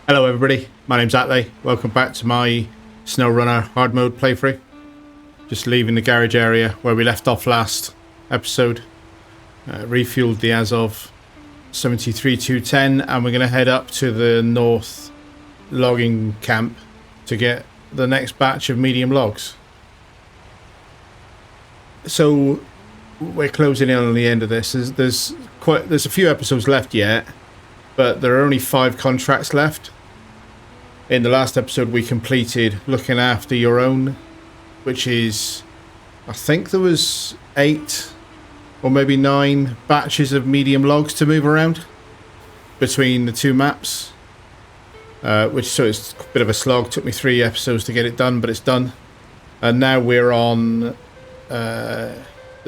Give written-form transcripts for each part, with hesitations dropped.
Hello everybody, my name's Atley. Welcome back to my SnowRunner hard mode playthrough. Just leaving the garage area where we left off last episode. Refueled the S05E45 and we're going to head up to the north logging camp to get the next batch of medium logs. So we're closing in on the end of this. There's a few episodes left yet, but there are only 5 contracts left. In the last episode we completed looking after your own, which is, I think there was 8 or maybe 9 batches of medium logs to move around between the 2 maps. So it's a bit of a slog. Took me 3 episodes to get it done, but it's done. And now we're on the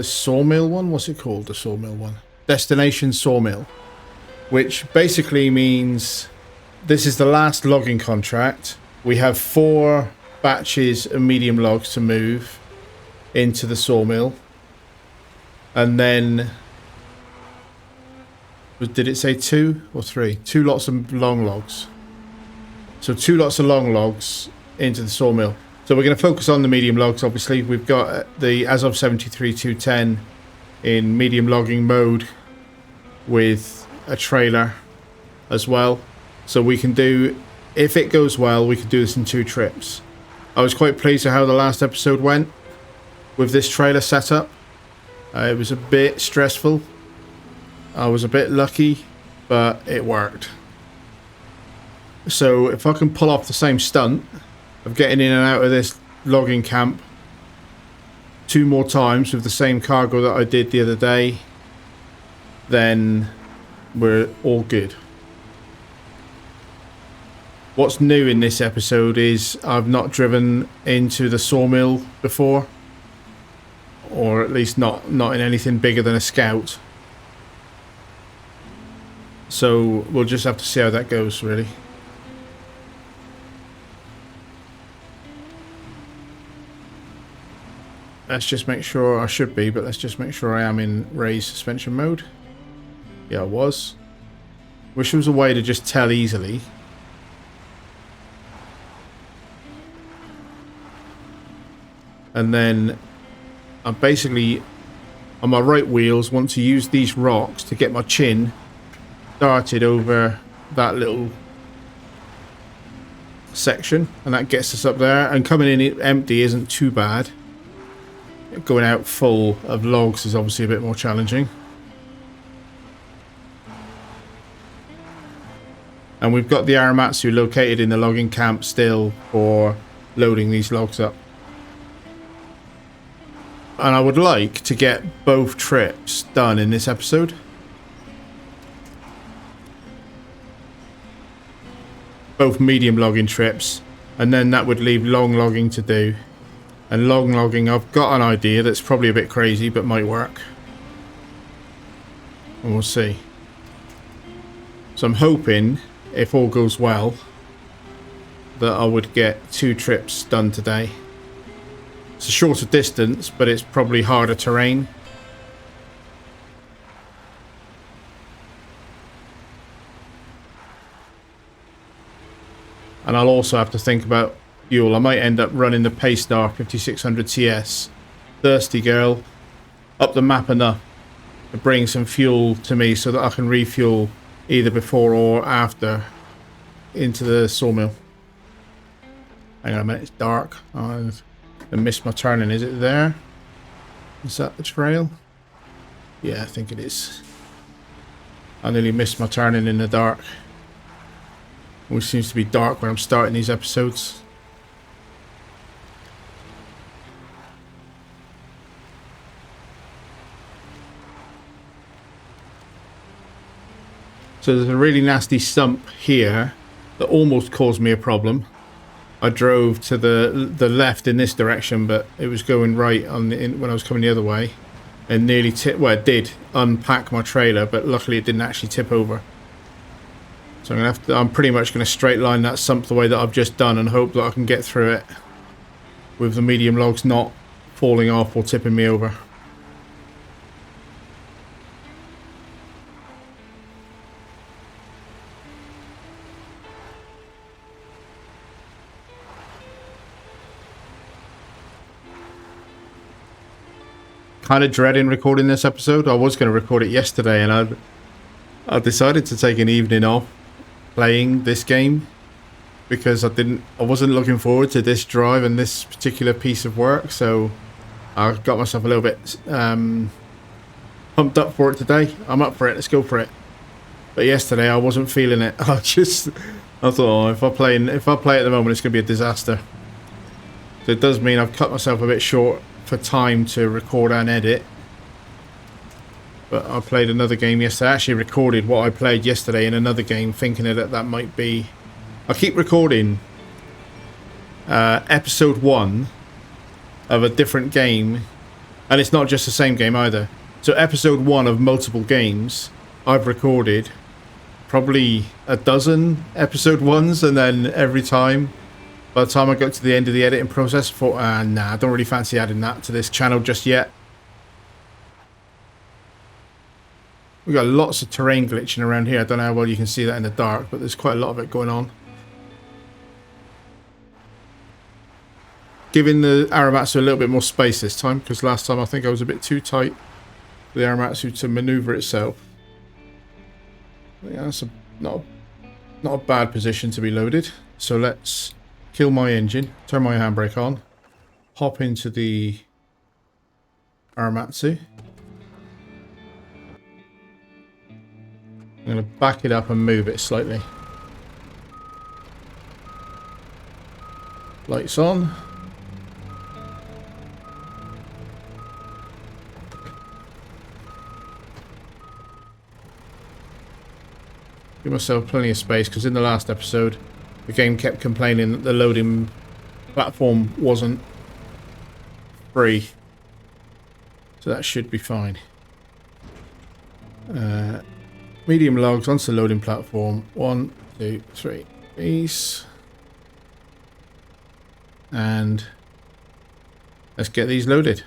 Sawmill one. What's it called? The Sawmill one. Destination Sawmill, which basically means this is the last logging contract. We have 4 batches of medium logs to move into the sawmill. And then, did it say 2 or 3? 2 lots of long logs. So 2 lots of long logs into the sawmill. So we're going to focus on the medium logs, obviously. We've got the S07E45 in medium logging mode with a trailer as well. So we can do, if it goes well, we can do this in 2 trips. I was quite pleased with how the last episode went with this trailer setup. It was a bit stressful. I was a bit lucky, but it worked. So if I can pull off the same stunt of getting in and out of this logging camp 2 more times with the same cargo that I did the other day, then we're all good. What's new in this episode is I've not driven into the sawmill before, or at least not in anything bigger than a scout. So we'll just have to see how that goes, really. Let's just make sure, I should be, but let's just make sure I am in raised suspension mode. Yeah, I was. Wish there was a way to just tell easily. And then I basically, on my right wheels, want to use these rocks to get my chin darted over that little section. And that gets us up there. And coming in empty isn't too bad. Going out full of logs is obviously a bit more challenging. And we've got the Aramatsu located in the logging camp still for loading these logs up. And I would like to get both trips done in this episode. Both medium logging trips. And then that would leave long logging to do. And long logging, I've got an idea that's probably a bit crazy, but might work. And we'll see. So I'm hoping, if all goes well, that I would get 2 trips done today. It's a shorter distance, but it's probably harder terrain. And I'll also have to think about fuel. I might end up running the Paystar 5600 TS Thirsty Girl up the map enough to bring some fuel to me so that I can refuel either before or after into the sawmill. Hang on a minute, it's dark. I missed my turning. Is it there? Is that the trail? Yeah, I think it is. I nearly missed my turning in the dark. Always seems to be dark when I'm starting these episodes. So there's a really nasty sump here that almost caused me a problem. I drove to the left in this direction, but it was going right on when I was coming the other way, and nearly tipped. Well, it did unpack my trailer, but luckily it didn't actually tip over. So I'm pretty much going to straight line that sump the way that I've just done, and hope that I can get through it with the medium logs not falling off or tipping me over. kind of dreading recording this episode. I was going to record it yesterday, and I decided to take an evening off playing this game because I wasn't looking forward to this drive and this particular piece of work. So I got myself a little bit pumped up for it today. I'm up for it. Let's go for it. But yesterday I wasn't feeling it. I thought, oh, if I play at the moment, it's going to be a disaster. So it does mean I've cut myself a bit short for time to record and edit. But I played another game yesterday. I actually recorded what I played yesterday in another game, thinking that might be... I keep recording episode 1 of a different game, and it's not just the same game either. So episode 1 of multiple games, I've recorded probably a dozen episode 1s, and then every time, by the time I got to the end of the editing process, I thought, nah, I don't really fancy adding that to this channel just yet. We've got lots of terrain glitching around here. I don't know how well you can see that in the dark, but there's quite a lot of it going on. Giving the Aramatsu a little bit more space this time, because last time I think I was a bit too tight for the Aramatsu to maneuver itself. Yeah, that's not a bad position to be loaded. So let's kill my engine, turn my handbrake on, hop into the Aramatsu. I'm going to back it up and move it slightly. Lights on. Give myself plenty of space, because in the last episode the game kept complaining that the loading platform wasn't free. So that should be fine. Medium logs onto the loading platform. 1, 2, 3. These. And let's get these loaded.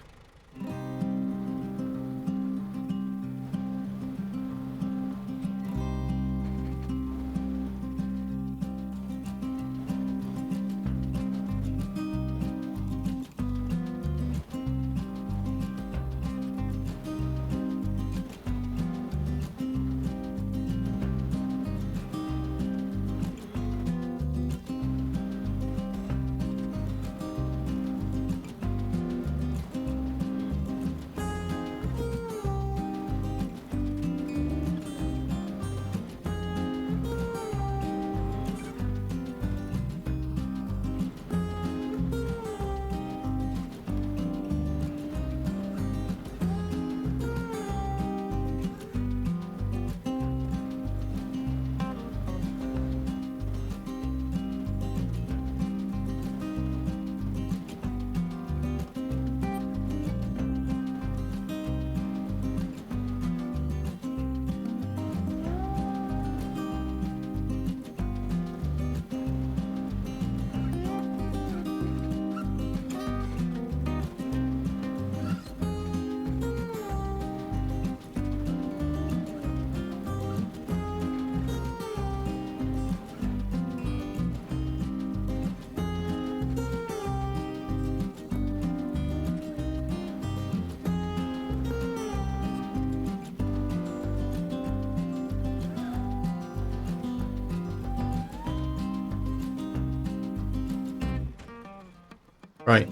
Right,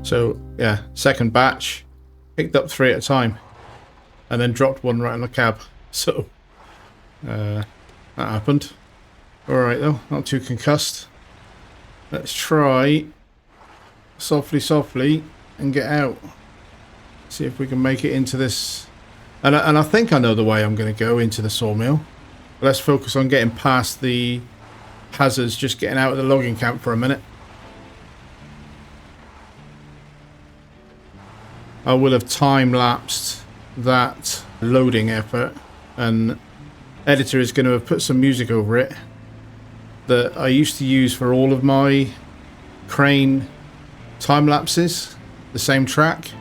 so yeah, second batch, picked up 3 at a time, and then dropped one right in the cab. So that happened. Alright though, not too concussed. Let's try softly and get out. See if we can make it into this. And I think I know the way I'm going to go into the sawmill. But let's focus on getting past the hazards, just getting out of the logging camp for a minute. I will have time-lapsed that loading effort, and editor is going to have put some music over it that I used to use for all of my crane time-lapses, the same track.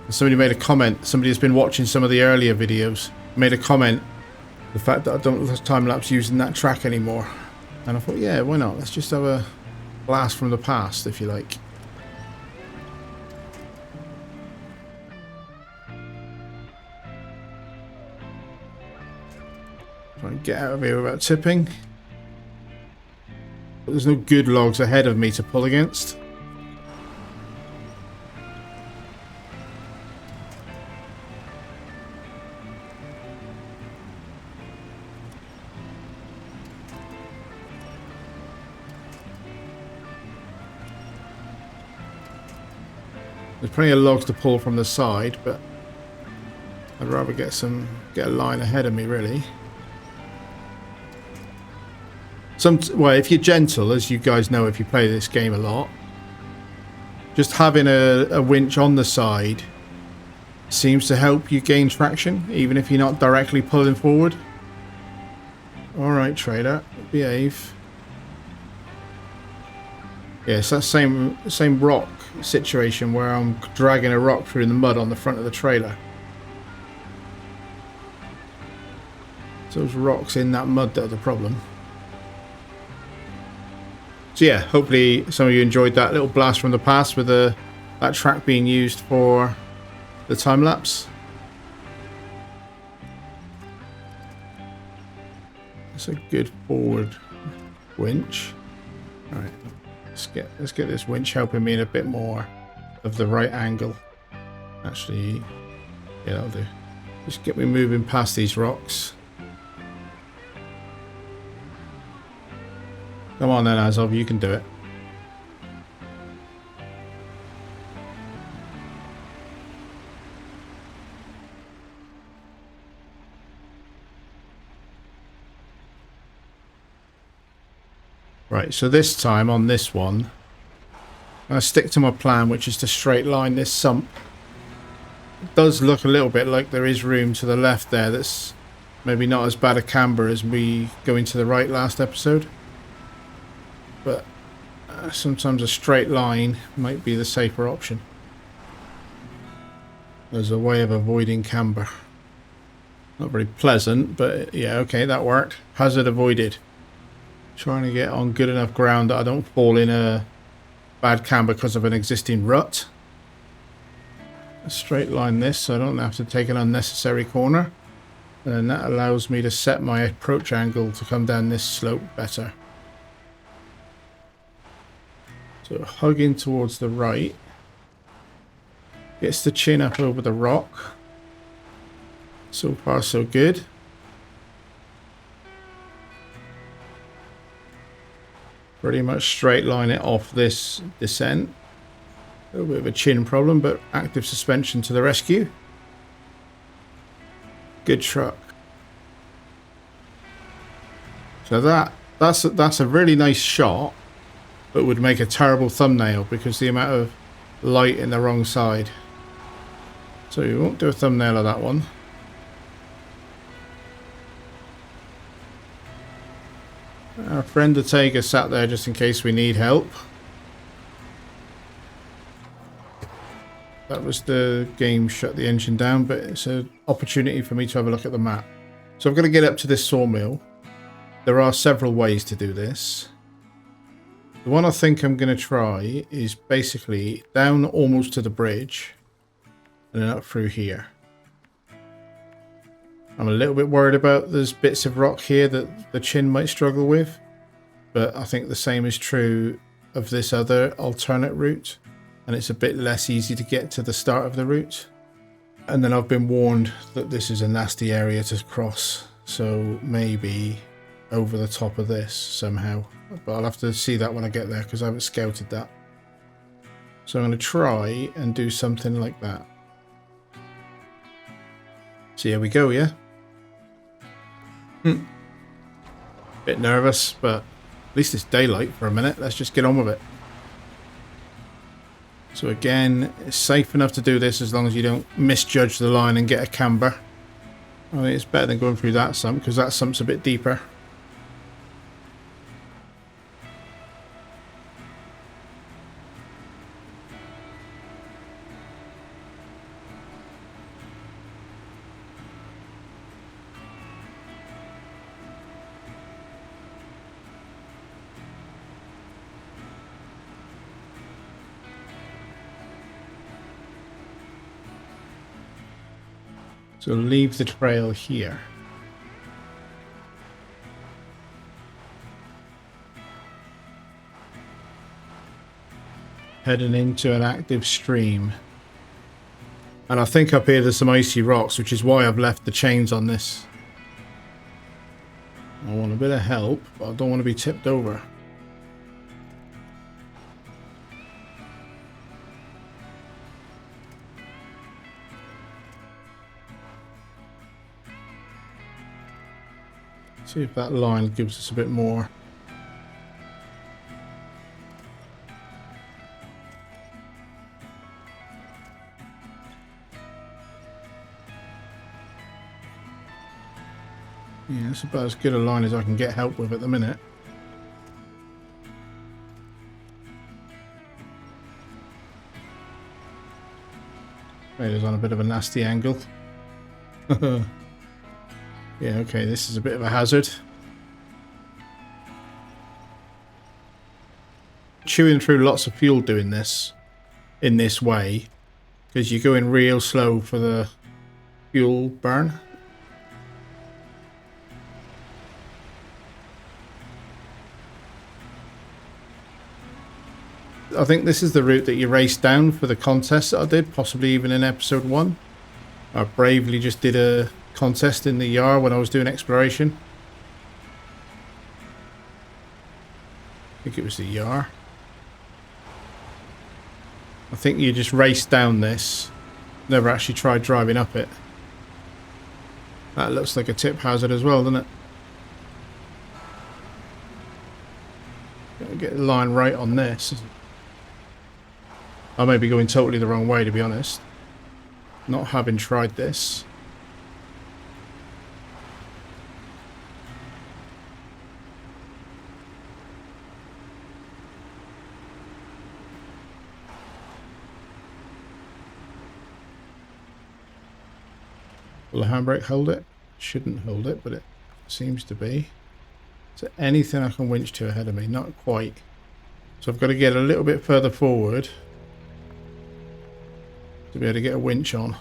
And somebody made a comment, somebody has been watching some of the earlier videos, made a comment, the fact that I don't time-lapse using that track anymore. And I thought, yeah, why not? Let's just have a blast from the past, if you like. Try and get out of here without tipping. But there's no good logs ahead of me to pull against. There's plenty of logs to pull from the side, but I'd rather get a line ahead of me, really. Well, if you're gentle, as you guys know if you play this game a lot, just having a winch on the side seems to help you gain traction, even if you're not directly pulling forward. Alright, trailer, behave. Yeah, it's that same rock situation where I'm dragging a rock through the mud on the front of the trailer. It's those rocks in that mud that are the problem. So yeah, hopefully some of you enjoyed that little blast from the past with that track being used for the time lapse. It's a good forward winch. All right, let's get this winch helping me in a bit more of the right angle. Actually, yeah, that'll do. Just get me moving past these rocks. Come on then, Azov, you can do it. Right, so this time on this one, I'm going to stick to my plan, which is to straight line this sump. It does look a little bit like there is room to the left there that's maybe not as bad a camber as we going to the right last episode. But sometimes a straight line might be the safer option as a way of avoiding camber. Not very pleasant, but yeah, okay, that worked. Hazard avoided. Trying to get on good enough ground that I don't fall in a bad camber because of an existing rut. Straight line this so I don't have to take an unnecessary corner. And that allows me to set my approach angle to come down this slope better. So hugging towards the right. Gets the chin up over the rock. So far so good. Pretty much straight line it off this descent. A little bit of a chin problem, but active suspension to the rescue. Good truck. So that's a really nice shot, but would make a terrible thumbnail because the amount of light in the wrong side. So we won't do a thumbnail of that one. Our friend the Tiger sat there just in case we need help. That was the game shut the engine down, but it's an opportunity for me to have a look at the map. So I've got to get up to this sawmill. There are several ways to do this. The one I think I'm going to try is basically down almost to the bridge and then up through here. I'm a little bit worried about there's bits of rock here that the chin might struggle with, but I think the same is true of this other alternate route, and it's a bit less easy to get to the start of the route. And then I've been warned that this is a nasty area to cross, so maybe over the top of this somehow, but I'll have to see that when I get there because I haven't scouted that. So I'm going to try and do something like that. So here we go, yeah? Bit nervous, but at least it's daylight for a minute. Let's just get on with it. So again, it's safe enough to do this as long as you don't misjudge the line and get a camber. I think it's better than going through that sump because that sump's a bit deeper. So leave the trail here. Heading into an active stream. And I think up here there's some icy rocks, which is why I've left the chains on this. I want a bit of help, but I don't want to be tipped over. See if that line gives us a bit more. Yeah, it's about as good a line as I can get help with at the minute. Radio's on a bit of a nasty angle. Yeah, okay, this is a bit of a hazard. Chewing through lots of fuel doing this in this way, because you're going real slow for the fuel burn. I think this is the route that you race down for the contest that I did, possibly even in episode 1. I bravely just did a contest in the Yar when I was doing exploration. I think it was the Yar. I think you just race down this. Never actually tried driving up it. That looks like a tip hazard as well, doesn't it? Gotta get the line right on this. I may be going totally the wrong way, to be honest. Not having tried this. Will the handbrake hold it? Shouldn't hold it, but it seems to be. Is there anything I can winch to ahead of me? Not quite. So I've got to get a little bit further forward to be able to get a winch on.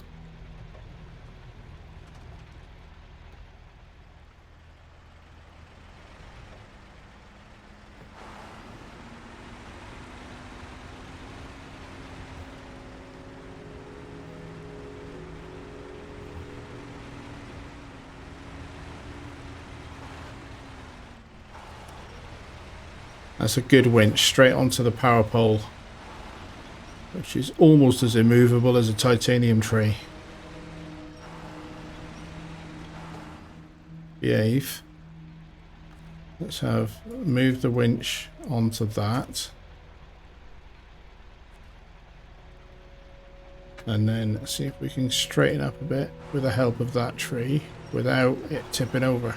That's a good winch straight onto the power pole, which is almost as immovable as a titanium tree. Behave. Let's have move the winch onto that. And then see if we can straighten up a bit with the help of that tree without it tipping over.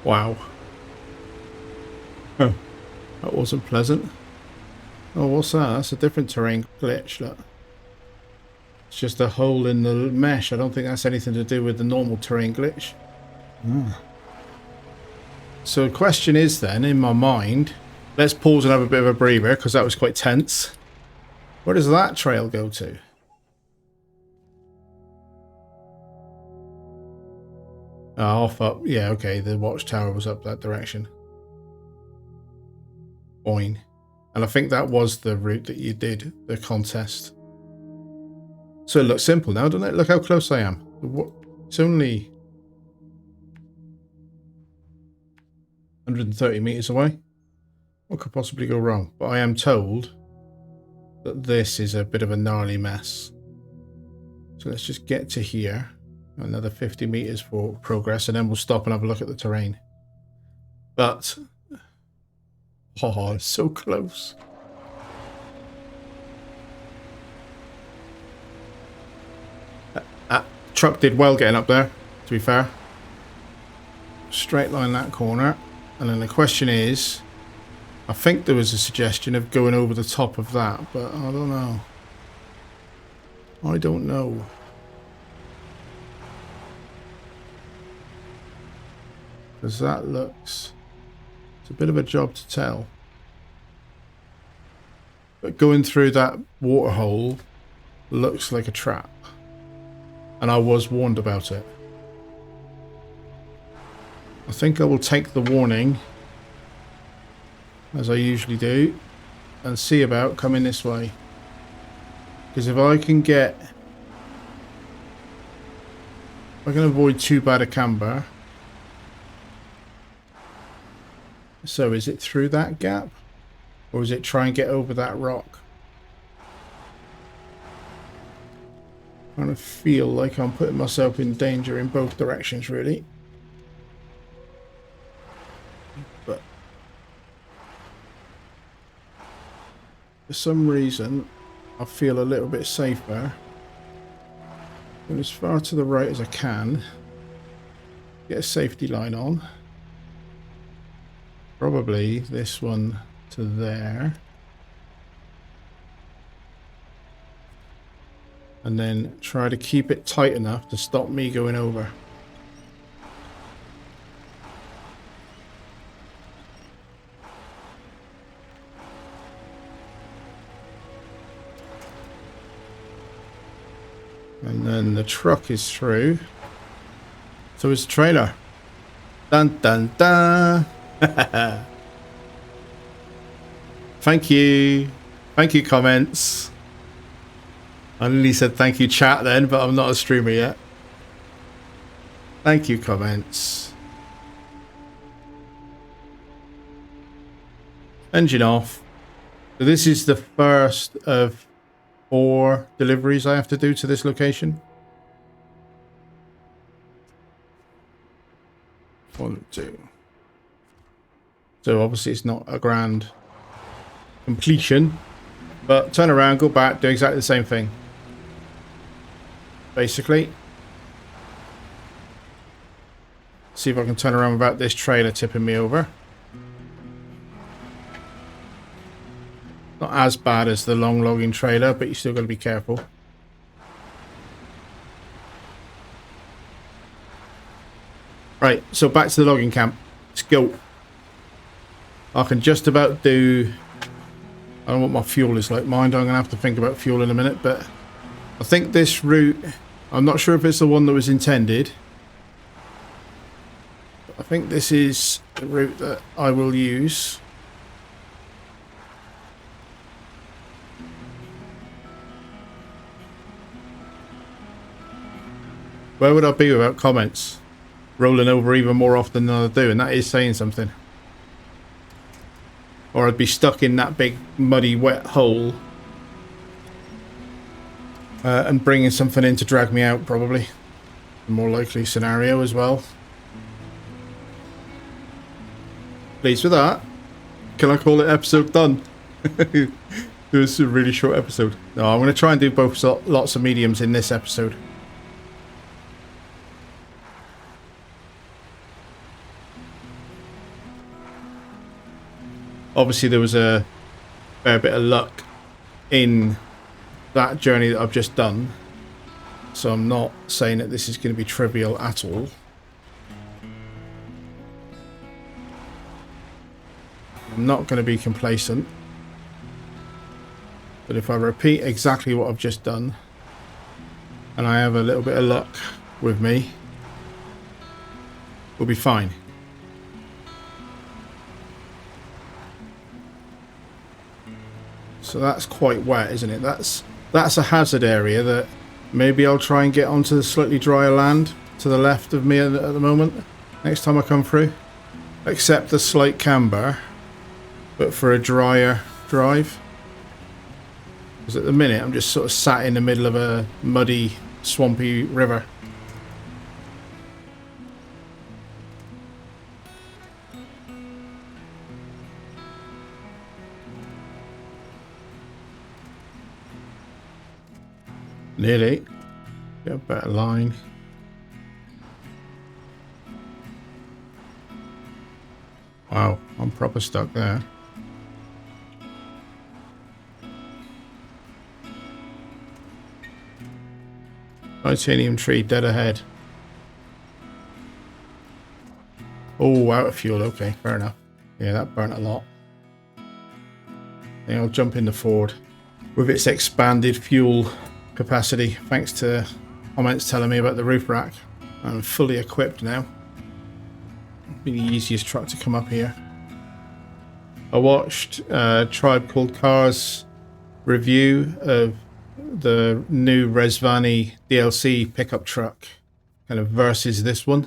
Wow. Huh. That wasn't pleasant. Oh, what's that? That's a different terrain glitch, look. It's just a hole in the mesh. I don't think that's anything to do with the normal terrain glitch. So the question is then, in my mind, let's pause and have a bit of a breather, because that was quite tense. Where does that trail go to? Off up. Yeah, okay, the watchtower was up that direction. Boing. And I think that was the route that you did the contest. So it looks simple now, doesn't it? Look how close I am. It's only 130 meters away. What could possibly go wrong? But I am told that this is a bit of a gnarly mess. So let's just get to here. Another 50 meters for progress, and then we'll stop and have a look at the terrain. But oh, it's so close. Truck did well getting up there, to be fair. Straight line that corner, and then the question is, I think there was a suggestion of going over the top of that, but I don't know. I don't know. Because that looks... it's a bit of a job to tell. But going through that water hole looks like a trap. And I was warned about it. I think I will take the warning, as I usually do, and see about coming this way. Because if I can avoid too bad a camber. So is it through that gap? Or is it try and get over that rock? I kind of feel like I'm putting myself in danger in both directions, really. But for some reason, I feel a little bit safer. Going as far to the right as I can. Get a safety line on. Probably this one to there. And then try to keep it tight enough to stop me going over. And then the truck is through. So is the trailer. Dun dun dun. Thank you. Thank you, comments. I nearly said thank you, chat, then, but I'm not a streamer yet. Thank you, comments. Engine off. So this is the first of 4 deliveries I have to do to this location. 1, 2. So obviously it's not a grand completion, but turn around, go back, do exactly the same thing. Basically. See if I can turn around without this trailer tipping me over. Not as bad as the long logging trailer, but you still got to be careful. Right, so back to the logging camp. Let's go. I can just about do... I don't know what my fuel is like. Mind, I'm going to have to think about fuel in a minute, but I think this route... I'm not sure if it's the one that was intended. But I think this is the route that I will use. Where would I be without comments? Rolling over even more often than I do, and that is saying something. Or I'd be stuck in that big muddy wet hole and bringing something in to drag me out, probably. The more likely scenario as well. Pleased with that. Can I call it episode done? It was a really short episode. No, I'm going to try and do both lots of mediums in this episode. Obviously there was a fair bit of luck in that journey that I've just done, so I'm not saying that this is going to be trivial at all. I'm not going to be complacent, but if I repeat exactly what I've just done and I have a little bit of luck with me, we'll be fine. So that's quite wet, isn't it? That's a hazard area that maybe I'll try and get onto the slightly drier land to the left of me at the moment, next time I come through. Except the slight camber, but for a drier drive. Because at the minute I'm just sort of sat in the middle of a muddy, swampy river. Nearly. Get a better line. Wow, I'm proper stuck there. Titanium tree dead ahead. Oh, out of fuel. Okay, fair enough. Yeah, that burnt a lot. I think I'll jump in the Ford with its expanded fuel capacity, thanks to comments telling me about the roof rack. I'm fully equipped now. Be the easiest truck to come up here. I watched Tribe Called Cars review of the new Rezvani DLC pickup truck, kind of versus this one,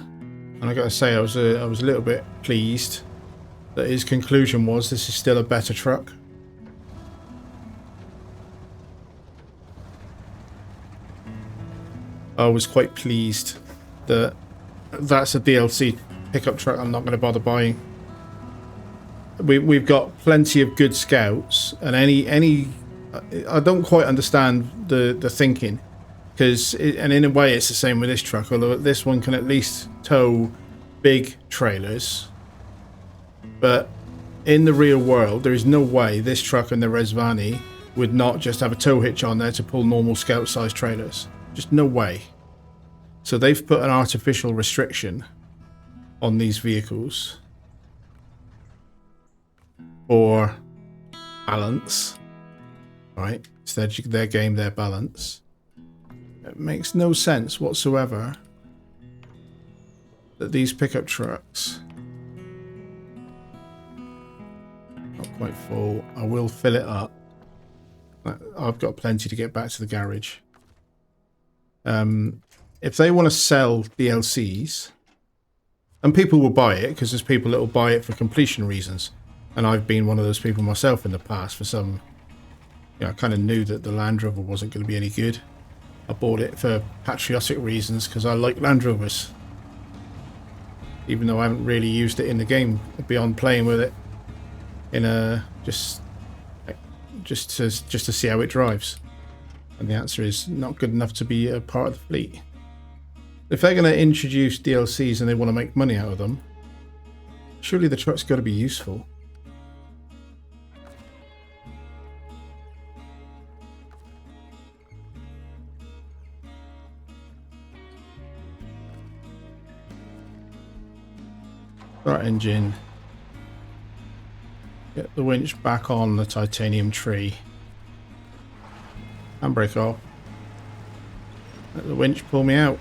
and I gotta say I was a little bit pleased that his conclusion was this is still a better truck. I was quite pleased that that's a DLC pickup truck I'm not going to bother buying. We've got plenty of good scouts, and any I don't quite understand the thinking, because and in a way it's the same with this truck, although this one can at least tow big trailers. But in the real world, there is no way this truck and the Rezvani would not just have a tow hitch on there to pull normal scout sized trailers. Just no way. So they've put an artificial restriction on these vehicles for balance, right? It's their game, their balance. It makes no sense whatsoever that these pickup trucks, not quite full. I will fill it up. I've got plenty to get back to the garage. If they want to sell DLCs, and people will buy it, because there's people that will buy it for completion reasons, and I've been one of those people myself in the past. For some, I kind of knew that the Land Rover wasn't going to be any good. I bought it for patriotic reasons because I like Land Rovers, even though I haven't really used it in the game beyond playing with it in a just to see how it drives. And the answer is not good enough to be a part of the fleet. If they're going to introduce DLCs and they want to make money out of them, surely the truck's got to be useful. Start engine. Get the winch back on the titanium tree. Handbrake off. Let the winch pull me out.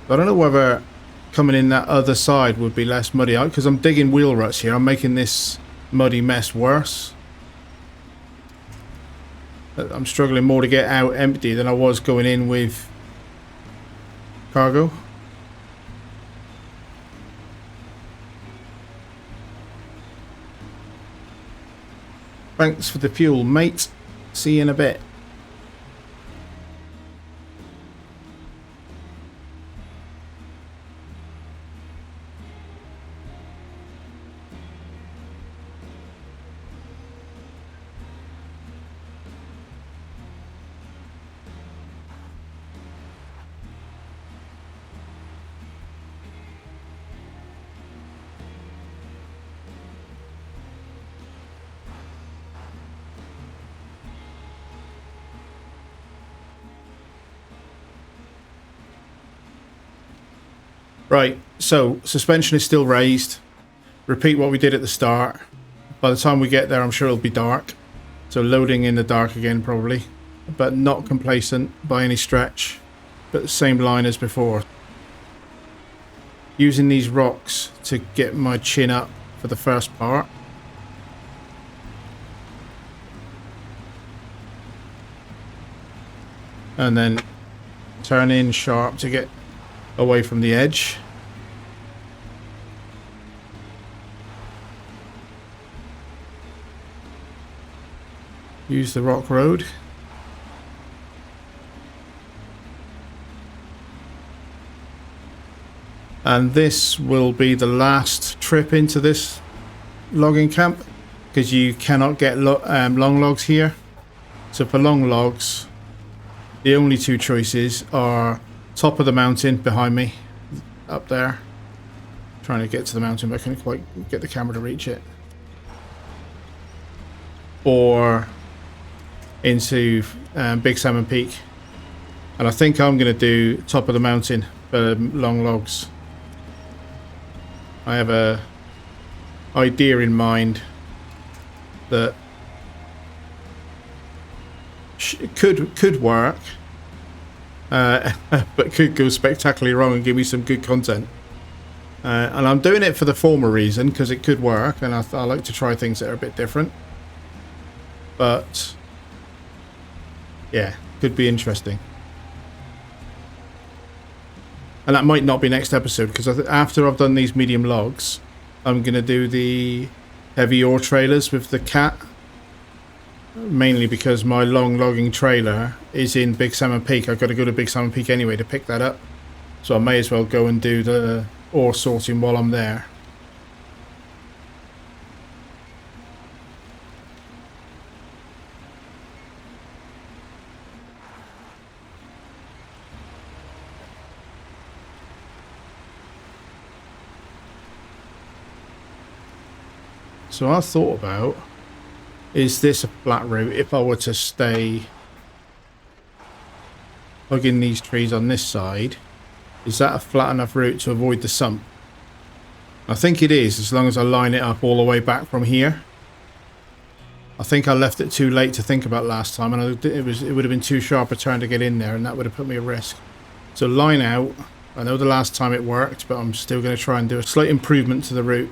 I don't know whether coming in that other side would be less muddy out, because I'm digging wheel ruts here. I'm making this muddy mess worse. I'm struggling more to get out empty than I was going in with cargo. Thanks for the fuel, mate. See you in a bit. Right, so suspension is still raised. Repeat what we did at the start. By the time we get there, I'm sure it'll be dark. So loading in the dark again probably. But not complacent by any stretch. But the same line as before. Using these rocks to get my chin up for the first part. And then turn in sharp to get away from the edge. Use the rock road. And this will be the last trip into this logging camp, because you cannot get long logs here. So for long logs, the only two choices are top of the mountain behind me, up there. Trying to get to the mountain, but I couldn't quite get the camera to reach it. Or into Big Salmon Peak. And I think I'm going to do top of the mountain for long logs. I have a idea in mind that could work, but could go spectacularly wrong and give me some good content. And I'm doing it for the former reason, because it could work, and I like to try things that are a bit different. But yeah, could be interesting. And that might not be next episode, because after I've done these medium logs, I'm going to do the heavy ore trailers with the cat. Mainly because my long logging trailer is in Big Salmon Peak. I've got to go to Big Salmon Peak anyway to pick that up. So I may as well go and do the ore sorting while I'm there. So I thought about, is this a flat route if I were to stay hugging these trees on this side? Is that a flat enough route to avoid the sump? I think it is, as long as I line it up all the way back from here. I think I left it too late to think about last time, and it would have been too sharp a turn to get in there, and that would have put me at risk. So line out. I know the last time it worked, but I'm still going to try and do a slight improvement to the route.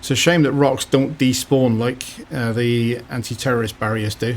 It's a shame that rocks don't despawn like the anti-terrorist barriers do.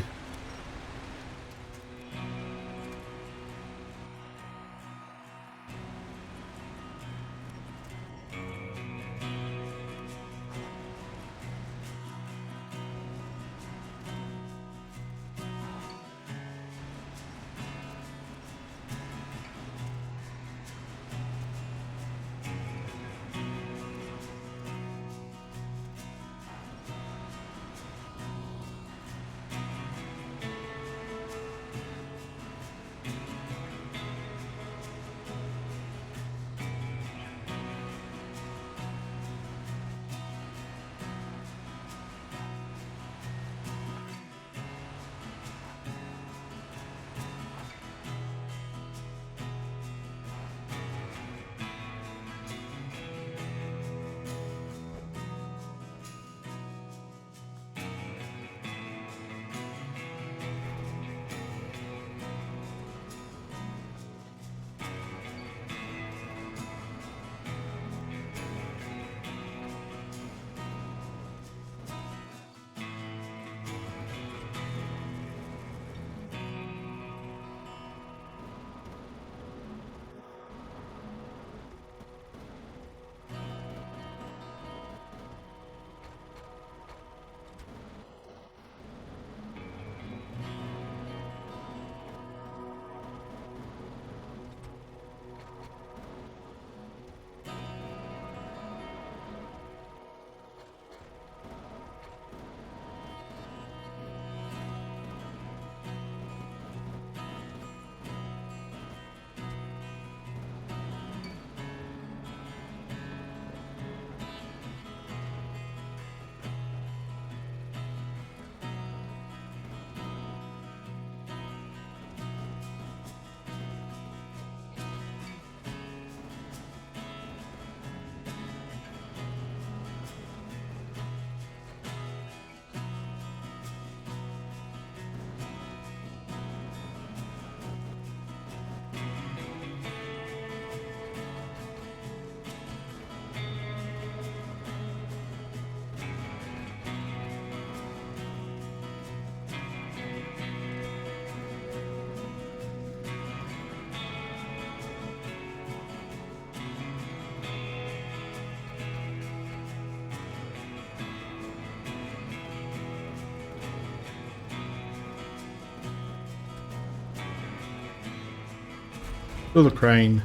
Fill the crane.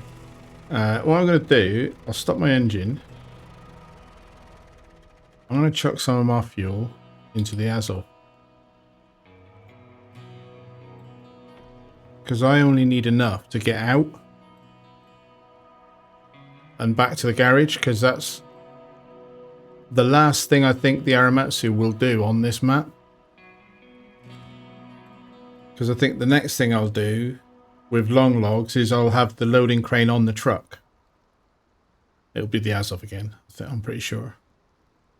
What I'm going to do, I'll stop my engine. I'm going to chuck some of my fuel into the Azov. Because I only need enough to get out and back to the garage, because that's the last thing I think the Aramatsu will do on this map. Because I think the next thing I'll do with long logs is I'll have the loading crane on the truck. It'll be the Azov again, I'm pretty sure.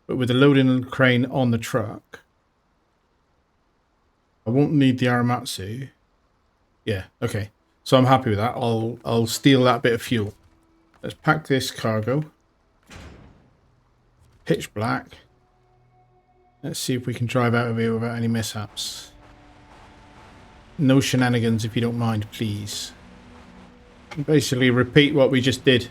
But with the loading crane on the truck, I won't need the Aramatsu. Yeah, okay. So I'm happy with that. I'll steal that bit of fuel. Let's pack this cargo. Pitch black. Let's see if we can drive out of here without any mishaps. No shenanigans if you don't mind, please. Basically repeat what we just did.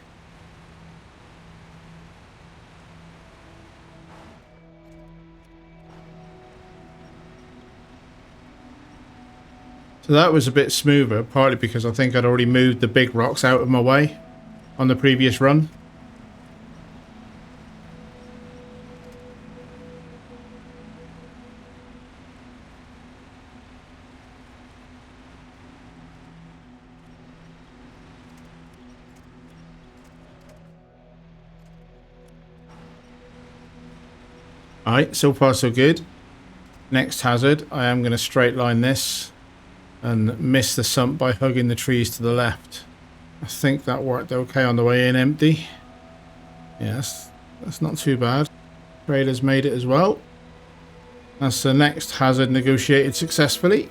So that was a bit smoother, partly because I think I'd already moved the big rocks out of my way on the previous run. Alright, so far so good. Next hazard, I am going to straight line this and miss the sump by hugging the trees to the left. I think that worked okay on the way in empty. Yes, that's not too bad. Trailer's made it as well. That's the next hazard negotiated successfully.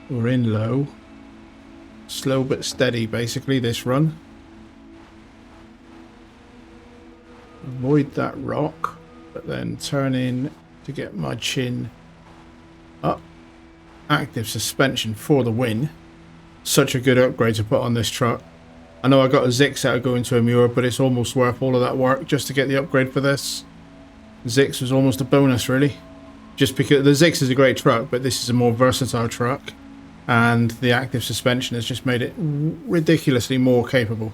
We're in low. Slow but steady basically this run. Avoid that rock, but then turn in to get my chin up. Active suspension for the win. Such a good upgrade to put on this truck. I know I got a Zix out of going to a Muir, but it's almost worth all of that work just to get the upgrade for this. Zix was almost a bonus really. Just because the Zix is a great truck, but this is a more versatile truck. And the active suspension has just made it ridiculously more capable.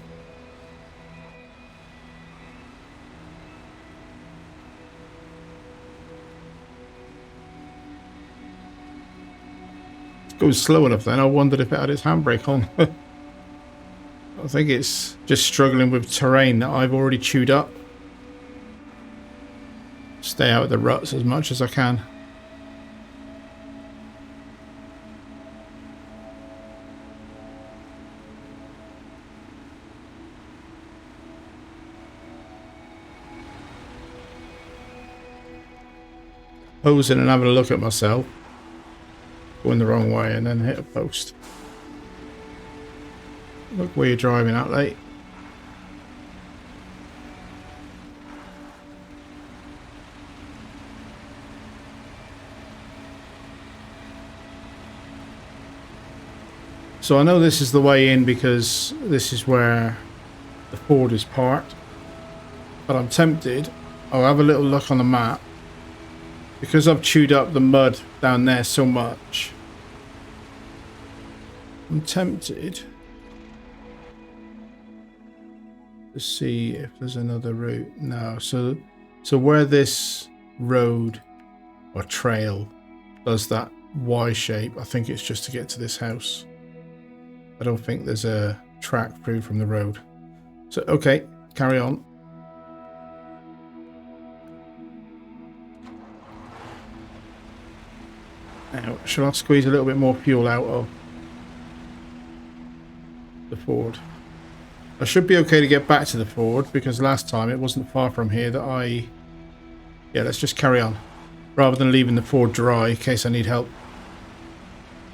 Goes slow enough then. I wondered if it had its handbrake on. I think it's just struggling with terrain that I've already chewed up. Stay out of the ruts as much as I can. Posing and having a look at myself. Going the wrong way and then hit a post. Look where you're driving at, late. So I know this is the way in because this is where the Ford is parked. But I'm tempted. I'll have a little look on the map. Because I've chewed up the mud down there so much, I'm tempted to see if there's another route. No, so where this road or trail does that Y shape, I think it's just to get to this house. I don't think there's a track through from the road. So, okay, carry on. Now, shall I squeeze a little bit more fuel out of the Ford? I should be okay to get back to the Ford because last time it wasn't far from here that I... Yeah, let's just carry on. Rather than leaving the Ford dry in case I need help.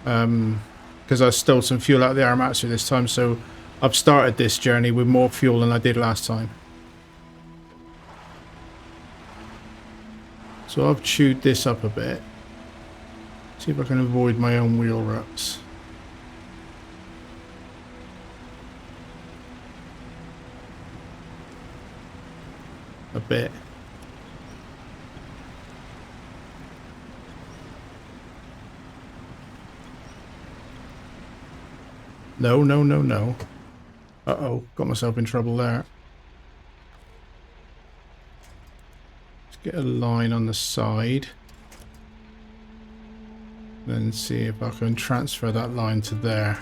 Because I stole some fuel out of the Aramatsu this time, so I've started this journey with more fuel than I did last time. So I've chewed this up a bit. See if I can avoid my own wheel ruts. A bit. No, no, no, no. Uh-oh, got myself in trouble there. Let's get a line on the side. Then see if I can transfer that line to there.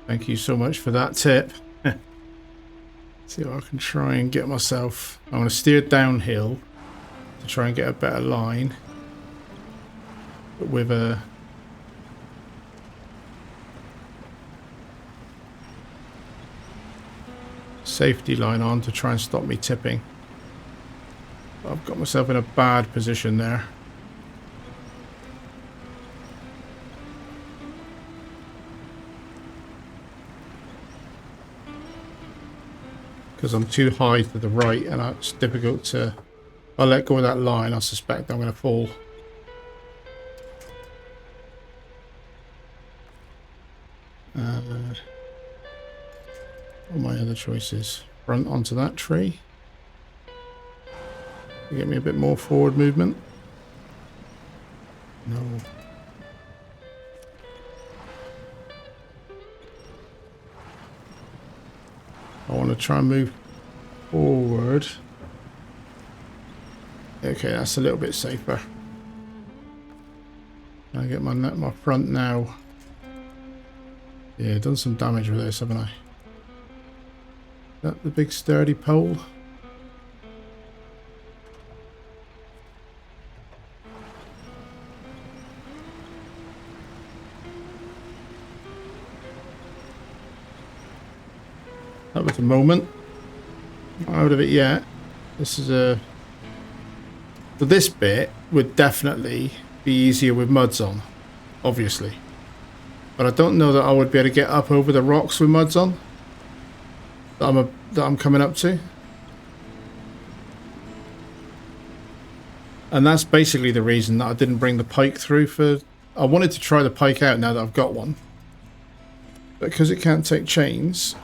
Thank you so much for that tip. See if I can try and get myself... I'm going to steer downhill to try and get a better line. But with a safety line on to try and stop me tipping. I've got myself in a bad position there. Because I'm too high to the right and it's difficult to... I'll let go of that line, I suspect I'm going to fall. What are my other choices? Front onto that tree. Get me a bit more forward movement. No. I want to try and move forward. Okay, that's a little bit safer. I get my front now. Yeah, done some damage with this, haven't I? Is that the big sturdy pole? That was a moment. Not out of it yet. This is a... So this bit would definitely be easier with muds on, obviously. But I don't know that I would be able to get up over the rocks with muds on. That I'm coming up to. And that's basically the reason that I didn't bring the pike through for... I wanted to try the pike out now that I've got one. But because it can't take chains...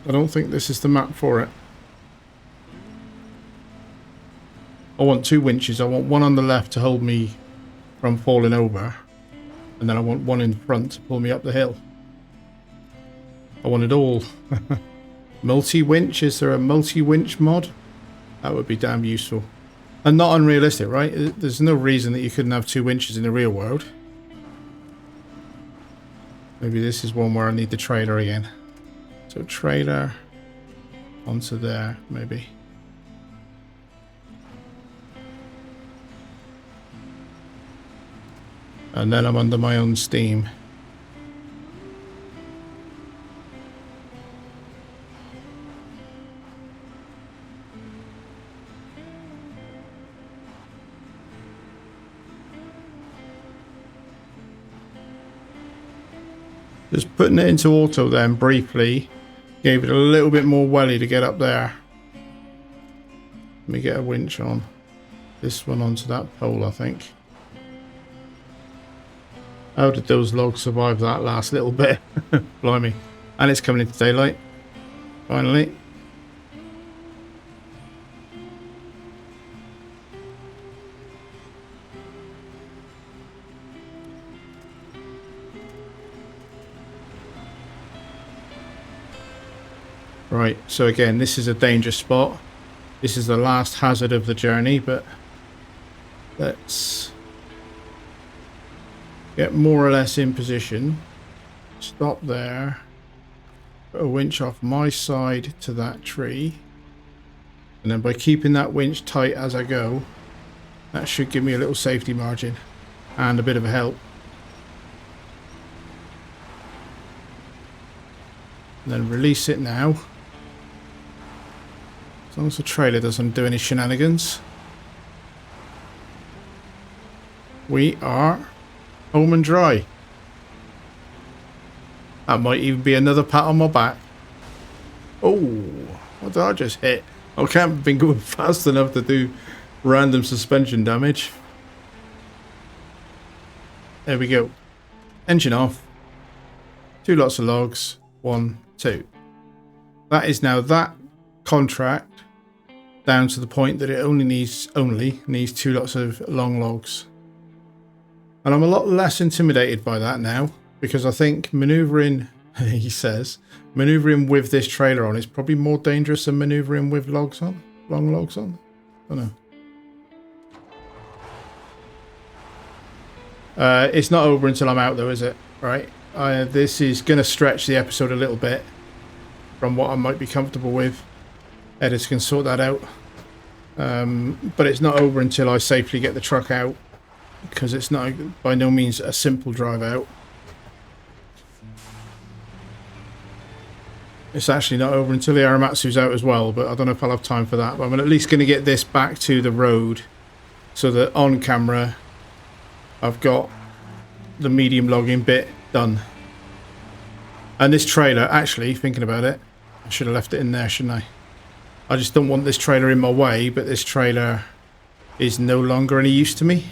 I don't think this is the map for it. I want two winches. I want one on the left to hold me from falling over. And then I want one in front to pull me up the hill. I want it all. Multi-winch? Is there a multi-winch mod? That would be damn useful. And not unrealistic, right? There's no reason that you couldn't have two winches in the real world. Maybe this is one where I need the trailer again. So trailer onto there, maybe. And then I'm under my own steam. Just putting it into auto then briefly. Gave it a little bit more welly to get up there. Let me get a winch on. This one onto that pole, I think. How did those logs survive that last little bit? Blimey. And it's coming into daylight. Finally. Right, so again, this is a dangerous spot. This is the last hazard of the journey, but let's get more or less in position. Stop there. Put a winch off my side to that tree. And then by keeping that winch tight as I go, that should give me a little safety margin and a bit of a help. And then release it now. As long as the trailer doesn't do any shenanigans. We are home and dry. That might even be another pat on my back. Oh, what did I just hit? I can't have been going fast enough to do random suspension damage. There we go. Engine off. 2 lots of logs. 1, 2. That is now that contract down to the point that it only needs 2 lots of long logs. And I'm a lot less intimidated by that now, because I think maneuvering, he says, maneuvering with this trailer on is probably more dangerous than maneuvering with logs on, long logs on. I don't know. It's not over until I'm out though, is it? Right. This is going to stretch the episode a little bit from what I might be comfortable with. Editors can sort that out. But it's not over until I safely get the truck out, because it's not by no means a simple drive out. It's actually not over until the Aramatsu's out as well, but I don't know if I'll have time for that. But I'm at least going to get this back to the road so that on camera I've got the medium logging bit done. And this trailer, actually, thinking about it, I should have left it in there, shouldn't I? I just don't want this trailer in my way, but this trailer is no longer any use to me.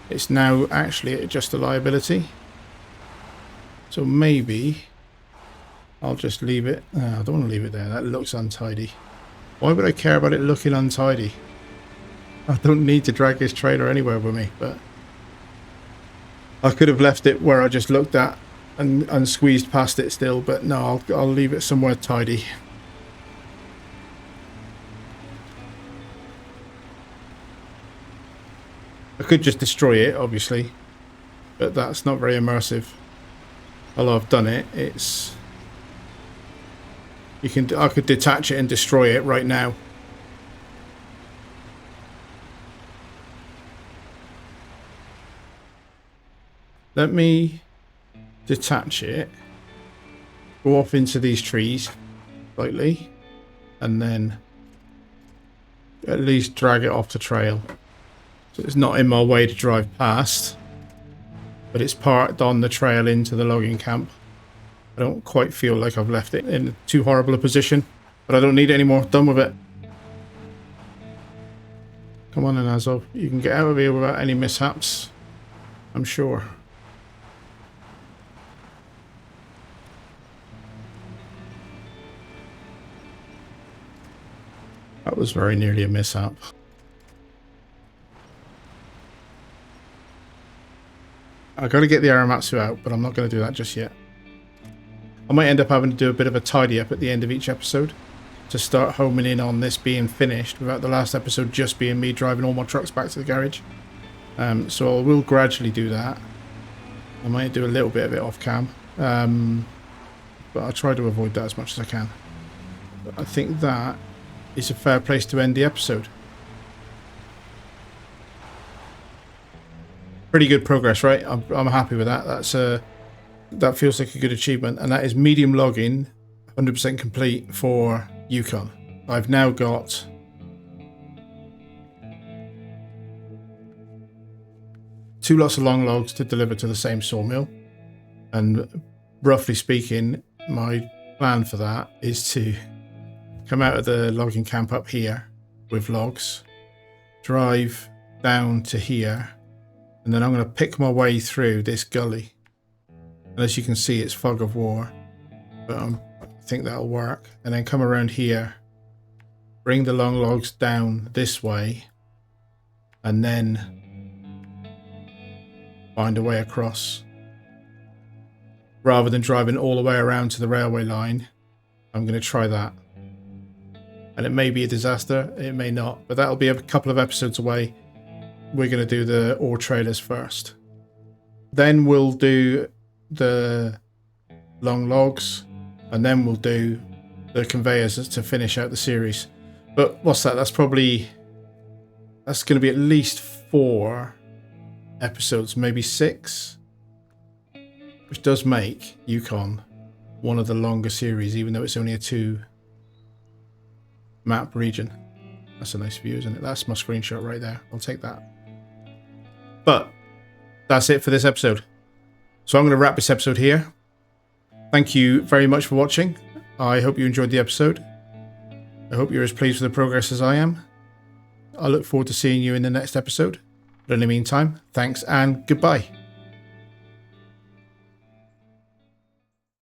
It's now actually just a liability. So maybe I'll just leave it. No, I don't want to leave it there. That looks untidy. Why would I care about it looking untidy? I don't need to drag this trailer anywhere with me, but I could have left it where I just looked at and squeezed past it still, but no, I'll leave it somewhere tidy. I could just destroy it, obviously, but that's not very immersive. Although I've done it, it's... I could detach it and destroy it right now. Let me detach it, go off into these trees slightly, and then at least drag it off the trail. So it's not in my way to drive past, but it's parked on the trail into the logging camp. I don't quite feel like I've left it in too horrible a position, but I don't need it anymore. Done with it. Come on in, Azov. You can get out of here without any mishaps, I'm sure. That was very nearly a mishap. I got to get the Aramatsu out, but I'm not going to do that just yet. I might end up having to do a bit of a tidy up at the end of each episode to start homing in on this being finished without the last episode just being me driving all my trucks back to the garage. So I will gradually do that. I might do a little bit of it off cam, but I'll try to avoid that as much as I can. But I think that is a fair place to end the episode. Pretty good progress, right? I'm happy with that. That feels like a good achievement, and that is medium logging 100% complete for Yukon. I've now got two lots of long logs to deliver to the same sawmill, and roughly speaking, my plan for that is to come out of the logging camp up here with logs, drive down to here, and then I'm going to pick my way through this gully. And as you can see, it's fog of war, but I think that'll work. And then come around here, bring the long logs down this way, and then find a way across. Rather than driving all the way around to the railway line, I'm going to try that. And it may be a disaster, it may not, but that'll be a couple of episodes away. We're going to do the ore trailers first. Then we'll do the long logs, and then we'll do the conveyors to finish out the series. But what's that? That's going to be at least 4 episodes, maybe 6, which does make Yukon one of the longer series, even though it's only a 2 map region. That's a nice view, isn't it? That's my screenshot right there. I'll take that. But that's it for this episode. So I'm going to wrap this episode here. Thank you very much for watching. I hope you enjoyed the episode. I hope you're as pleased with the progress as I am. I look forward to seeing you in the next episode. But in the meantime, thanks and goodbye.